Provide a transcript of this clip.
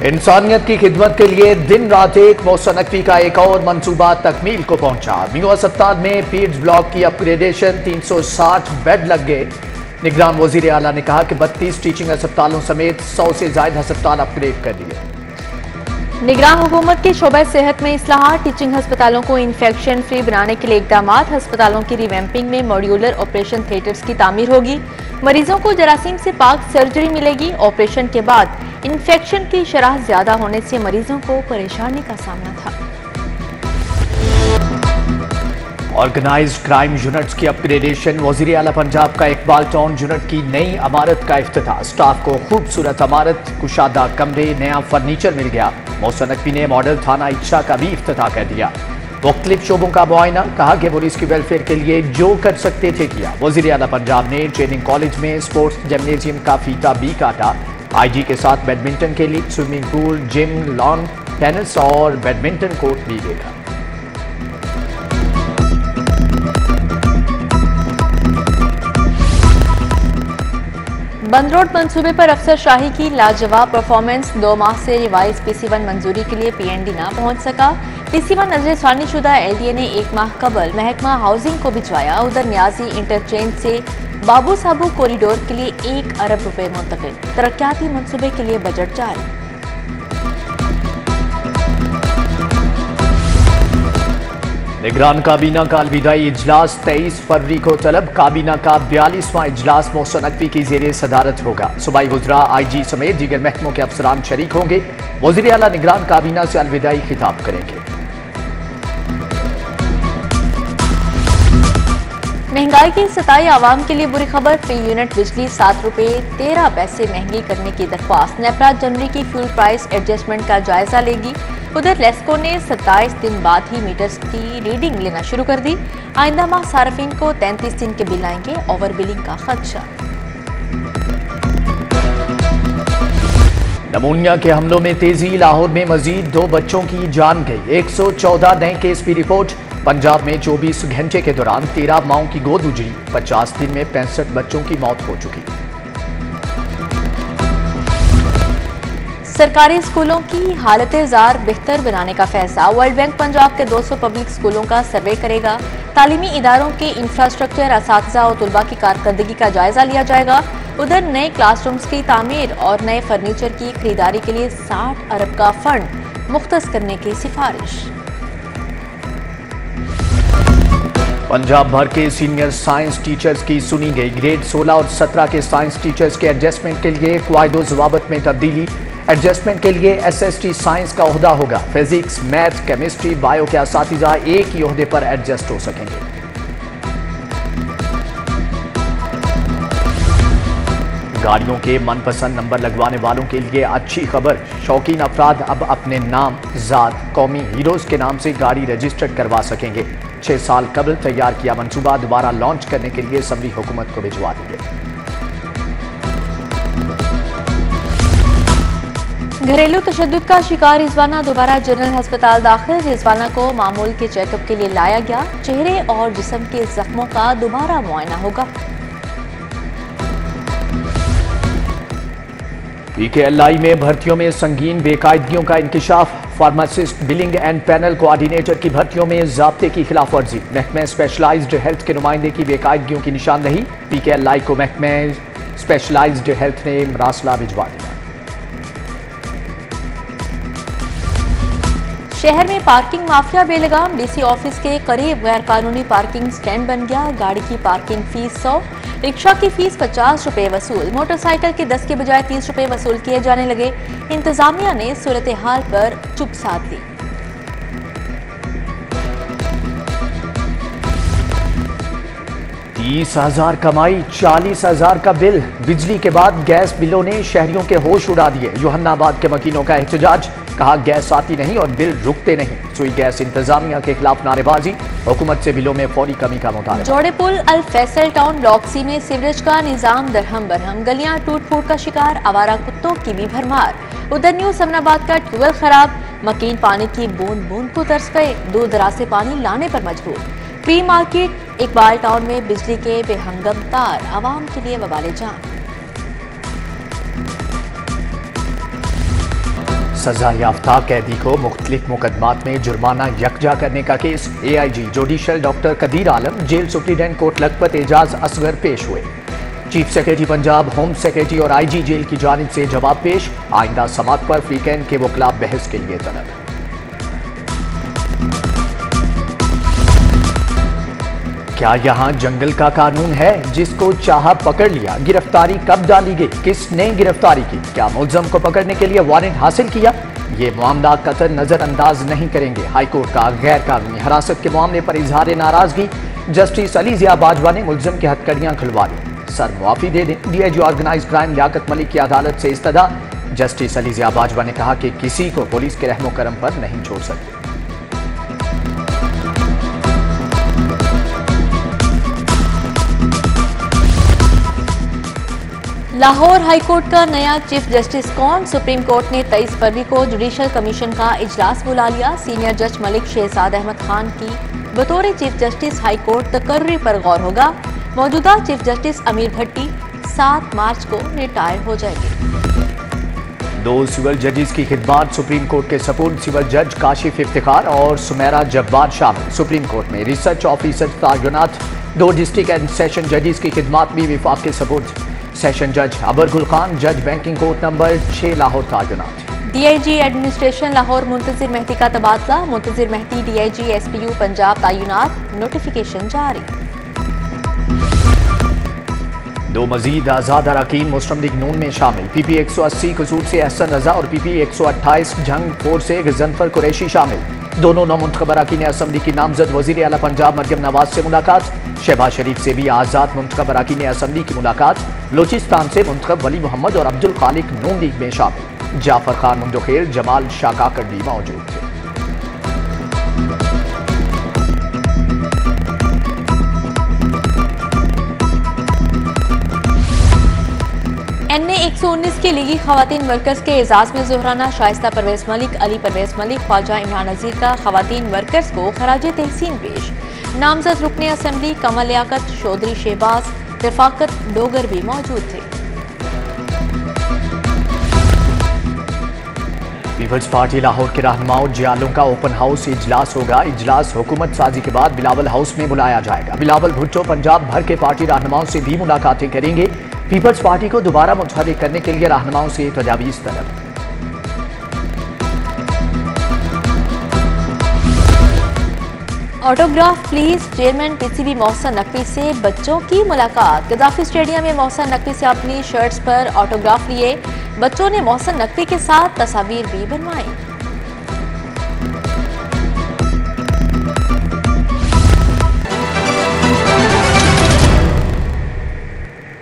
इंसानियत की खिदमत के लिए दिन रात एक मोहसिन नकवी का एक और मंसूबा तकमील को पहुंचा। मियो अस्पताल में पीड्स ब्लॉक की अपग्रेडेशन, 360 बेड लग गए। निगरान वजीर आला ने कहा कि 32 टीचिंग अस्पतालों समेत 100 से ज्यादा अस्पताल अपग्रेड कर दिए। निगरान हुकूमत के शोबे सेहत में इस्लाहात, टीचिंग अस्पतालों को इन्फेक्शन फ्री बनाने के लिए इकदाम। अस्पतालों की रिवैम्पिंग में मॉड्यूलर ऑपरेशन थिएटर्स की तामीर होगी। मरीजों को जरासीम से पाक सर्जरी मिलेगी। ऑपरेशन के बाद इन्फेक्शन की शरह ज्यादा होने से मरीजों को परेशानी का सामना था। ऑर्गेनाइज्ड क्राइम यूनिट्स की अपग्रेडेशन, वजीर आला पंजाब का इकबाल टाउन यूनिट की नई इमारत का इफ्तिताह। स्टाफ को खूबसूरत इमारत, कुशादा कमरे, नया फर्नीचर मिल गया। मोहसिन नकवी ने मॉडल थाना इच्छा का भी इफ्तिताह कर दिया। मुख्तलिफ शोबों का मुआयना, कहा कि पुलिस की वेलफेयर के लिए जो कर सकते थे किया। वजीर आला पंजाब ने ट्रेनिंग कॉलेज में स्पोर्ट्स जिम्नेजियम का फीता भी काटा। IG के साथ बैडमिंटन के लिए swimming pool, gym, lawn tennis और बैडमिंटन कोर्ट भी देगा। बंद रोड मंसूबे पर अफसर शाही की लाजवाब परफॉर्मेंस। 2 माह से रिवाइज PC1 मंजूरी के लिए PND ना पहुंच सका। PC1 नजरसानी शुदा LDA ने 1 माह कबल महकमा हाउसिंग को भिजवाया। उधर न्याजी इंटरचेंज से बाबू साबू कॉरिडोर के लिए 1 अरब रुपए मुंतकिल। तरक्याती मंसूबे के लिए बजट जारी। निगरान काबीना का अलविदाई इजलास 23 फरवरी को तलब। काबीना का 42वां इजलास मोहसिन नकवी की जेर सदारत होगा। सूबाई वज़रा, IG समेत दीगर महकमों के अफसरान शरीक होंगे। वज़ीर आला निगरान काबीना से अलविदाई खिताब करेंगे। महंगाई की सताई आवाम के लिए बुरी खबर। फी यूनिट बिजली 7 रुपए 13 पैसे महंगी करने की दरख्वास्त। नेपरा जनवरी की फ्यूल प्राइस एडजस्टमेंट का जायजा लेगी। उधर लेस्को ने 27 दिन बाद ही मीटर्स की रीडिंग लेना शुरू कर दी। आइंदा माह सार्फिन को 33 दिन के बिल आएंगे। ओवर बिलिंग का खदशा। नमूनिया के हमलों में तेजी, लाहौर में मजीद 2 बच्चों की जान गई। 114 नए केस की रिपोर्ट। पंजाब में 24 घंटे के दौरान 13 माओं की गोद उजड़ी। 50 दिन में 65 बच्चों की मौत हो चुकी। सरकारी स्कूलों की हालत जार बेहतर बनाने का फैसला। वर्ल्ड बैंक पंजाब के 200 पब्लिक स्कूलों का सर्वे करेगा। तालीमी इदारों के इंफ्रास्ट्रक्चर, असातिज़ा और तुलबा की कारकर्दगी का जायजा लिया जाएगा। उधर नए क्लासरूम्स की तामीर और नए फर्नीचर की खरीदारी के लिए 60 अरब का फंड मुख्तस करने की सिफारिश। पंजाब भर के सीनियर साइंस टीचर्स की सुनी गई। ग्रेड 16 और 17 के साइंस टीचर्स के एडजस्टमेंट के लिए क़वाइद व ज़वाबित में तब्दीली। एडजस्टमेंट के लिए SST साइंस का ओहदा होगा। फिजिक्स, मैथ, केमिस्ट्री, बायो के असातिज़ा एक ही ओहदे पर एडजस्ट हो सकेंगे। गाड़ियों के मनपसंद नंबर लगवाने वालों के लिए अच्छी खबर। शौकीन अफराद अब अपने नाम, ज़ात, कौमी हीरोज़ के नाम से गाड़ी रजिस्टर्ड करवा सकेंगे। 6 साल कबल तैयार किया मंसूबा दोबारा लॉन्च करने के लिए असम्बली हुकूमत को भिजवा देंगे। घरेलू तशद्दुद का शिकार रिजवाना दोबारा जनरल अस्पताल दाखिल। रिजवाना को मामूल के चेकअप के लिए लाया गया। चेहरे और जिस्म के जख्मों का दोबारा मुआयना होगा। PKLI में भर्तियों में संगीन बेकायदगियों का इंकिशाफ। Pharmacist, billing and panel coordinator की भर्तियों में ज़ाब्ते की खिलाफवर्जी। महकमे स्पेशलाइज्ड हेल्थ के नुमाइंदे की बेकायदगियों की निशानदही। PKLI को महकमे स्पेशलाइज्ड हेल्थ ने मरासला भिजवा दिया। शहर में पार्किंग माफिया बेलगाम। DC ऑफिस के करीब गैर कानूनी पार्किंग स्टैंड बन गया। गाड़ी की पार्किंग फीस 100, रिक्शा की फीस 50 रुपए वसूल। मोटरसाइकिल के 10 के बजाय 30 रुपए वसूल किए जाने लगे। इंतजामिया ने सूरत हाल पर चुप साध ली। 30,000 कमाई, 40,000 का बिल। बिजली के बाद गैस बिलों ने शहरियों के होश उड़ा दिए। यूहन्नाबाद के मकीनों का एहतजाज। कहा गैस आती नहीं और बिल रुकते नहीं। सुई गैस इंतजामिया के खिलाफ नारेबाजी। हुकूमत से बिलों में फौरी कमी का मुतालबा। जोड़ेपुल अल फैसल टाउन ब्लॉक C में सीवरेज का निजाम दरहम बरहम। गलियां टूट फूट का शिकार। आवारा कुत्तों की भी भरमार। उधर न्यू समनाबाद का ट्यूबवेल खराब। मकीन पानी की बूंद बूंद को तरस गए। दूर दराज से पानी लाने पर मजबूर। प्री मार्केट इकबाल टाउन में बिजली के बेहंगम तार आवाम के लिए वबाले जान। सजा याफ्ता कैदी को मुख्तलिफ मुकदमात में जुर्माना यकजा करने का केस। AIG judicial doctor Qadeer Alam, jail superintendent Kot Lakhpat Ejaz Asghar पेश हुए। Chief secretary Punjab, home secretary और IG जेल की जानिब से जवाब पेश। आइंदा समात पर फ्रीकैन के वकला बहस के लिए तलब। क्या यहाँ जंगल का कानून है? जिसको चाहा पकड़ लिया। गिरफ्तारी कब डाली गई? किसने गिरफ्तारी की? क्या मुलजम को पकड़ने के लिए वारंट हासिल किया? ये मामला कतई नजरअंदाज नहीं करेंगे। हाईकोर्ट का गैर कानूनी हिरासत के मामले पर इजहार नाराजगी। जस्टिस अली जिया बाजवा ने मुलजम की हथकड़ियां खुलवा दी। सर मुआफी दे दें। DIG organize crime Liaquat Malik की अदालत से इस्तदा। जस्टिस अली जिया बाजवा ने कहा कि किसी को पुलिस के रहमो करम पर नहीं छोड़ सकते। लाहौर हाईकोर्ट का नया चीफ जस्टिस कौन? सुप्रीम कोर्ट ने 23 फरवरी को जुडिशल कमीशन का इजलास बुला लिया। सीनियर जज मलिक शहजाद अहमद खान की बतौर चीफ जस्टिस हाईकोर्ट तकर्री पर गौर होगा। मौजूदा चीफ जस्टिस अमीर भट्टी 7 मार्च को रिटायर हो जाएंगे। 2 सिविल जजेस की खिदमात सुप्रीम कोर्ट के सपुर्द। सिविल जज काशिफ इफ्तिखार और सुमेरा जब्बार शामिल। सुप्रीम कोर्ट में रिसर्च ऑफिसर तैनात। 2 डिस्ट्रिक्ट एंड सेशन जजेस की खिदमात भी विफाक के सपुर्द। सेशन जज अबर गुल खान, जज बैंकिंग कोर्ट नंबर 6 लाहौर तैनात। DIG एडमिनिस्ट्रेशन लाहौर मुंतजिर मेहदी का तबादला। मुंतजिर मेहदी DIG SPU पंजाब तैनात। नोटिफिकेशन जारी। 2 मजीद आजाद अरकान मुस्लिम लीग नून में शामिल। PP 180 कसूर से एहसन रजा और PP 128 जंग 4 से गजनफर कुरैशी शामिल। दोनों नौमुंतखब अरकान असम्बली की नामजद वजीर आला पंजाब मरियम नवाज से मुलाकात। शहबाज शरीफ से भी आजाद मुंतखब अरकान असम्बली की मुलाकात। बलूचिस्तान से मुंतखब वली मोहम्मद और अब्दुल खालिक नून लीग में शामिल। जाफर खान मुंदखेर, जमाल शाकाकर भी मौजूद थे। NA 119 के लीगी खवातीन वर्कर्स के एजाज में जोहराना। शाइस्ता परवेज मलिक, अली परवेज मलिक, ख्वाजा इमरान नजीर का खवातीन वर्कर्स को खराज तहसीन पेश। नामजद रुकने असम्बली कमल लियाकत, चौधरी शहबाज, रफाकत डोगर भी मौजूद थे। पीपल्स पार्टी लाहौर के रहनुमाओं जियालों का ओपन हाउस इजलास होगा। इजलास हुकूमत साजी के बाद बिलावल हाउस में बुलाया जाएगा। बिलावल भुट्टो पंजाब भर के पार्टी रहनुमाओं से भी मुलाकातें करेंगे। पीपल्स पार्टी को दोबारा मुतहर्रिक करने के लिए रहनुमाओं से तजावीज़ तलब। Autograph please. Chairman PCB Mohsin Naqvi से बच्चों की मुलाकात। गद्दाफी स्टेडियम में मोहसन नकवी से अपनी शर्ट्स पर ऑटोग्राफ लिए। बच्चों ने मोहसन नकवी के साथ तस्वीर भी बनवाई।